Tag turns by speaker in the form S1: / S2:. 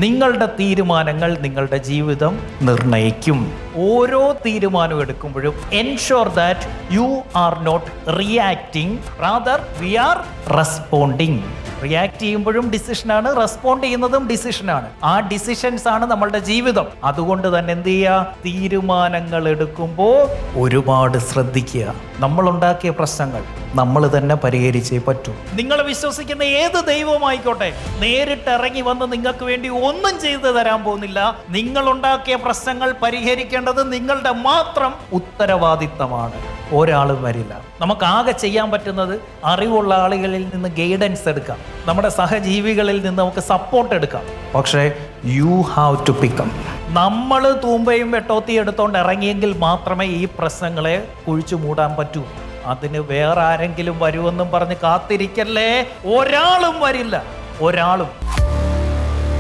S1: നിങ്ങളുടെ തീരുമാനങ്ങൾ നിങ്ങളുടെ ജീവിതം നിർണ്ണയിക്കും. ഓരോ തീരുമാനം എടുക്കുമ്പോഴും ensure that you are not reacting, rather we are responding. React ചെയ്യുമ്പോഴും ഡിസിഷനാണ്, റെസ്പോണ്ട് ചെയ്യുന്നതും ഡിസിഷനാണ്. ആ ഡിസിഷൻസ് ആണ് നമ്മളുടെ ജീവിതം. അതുകൊണ്ട് തന്നെ എന്ത് ചെയ്യുക, തീരുമാനങ്ങൾ എടുക്കുമ്പോൾ ഒരുപാട് ശ്രദ്ധിക്കുക. നമ്മൾ ഉണ്ടാക്കിയ പ്രശ്നങ്ങൾ നമ്മൾ തന്നെ പരിഹരിച്ചേ പറ്റൂ. നിങ്ങൾ വിശ്വസിക്കുന്ന ഏത് ദൈവമായിക്കോട്ടെ, നേരിട്ട് ഇറങ്ങി വന്ന് നിങ്ങൾക്ക് വേണ്ടി ഒന്നും ചെയ്തു തരാൻ പോകുന്നില്ല. നിങ്ങൾ ഉണ്ടാക്കിയ പ്രശ്നങ്ങൾ പരിഹരിക്കേണ്ടത് നിങ്ങളുടെ മാത്രം ഉത്തരവാദിത്തമാണ്. ഒരാളും വരില്ല. നമുക്കാകെ ചെയ്യാൻ പറ്റുന്നത് അറിവുള്ള ആളുകളിൽ നിന്ന് ഗൈഡൻസ് എടുക്കാം, നമ്മുടെ സഹജീവികളിൽ നിന്ന് നമുക്ക് സപ്പോർട്ട് എടുക്കാം. പക്ഷേ യു ഹാവ് ടു പിക്കം. നമ്മൾ തൂമ്പയും വെട്ടോത്തി എടുത്തോണ്ട് ഇറങ്ങിയെങ്കിൽ മാത്രമേ ഈ പ്രശ്നങ്ങളെ കുഴിച്ചു മൂടാൻ പറ്റൂ. അതിന് വേറെ ആരെങ്കിലും വരുമെന്നും പറഞ്ഞ് കാത്തിരിക്കല്ലേ. ഒരാളും വരില്ല, ഒരാളും.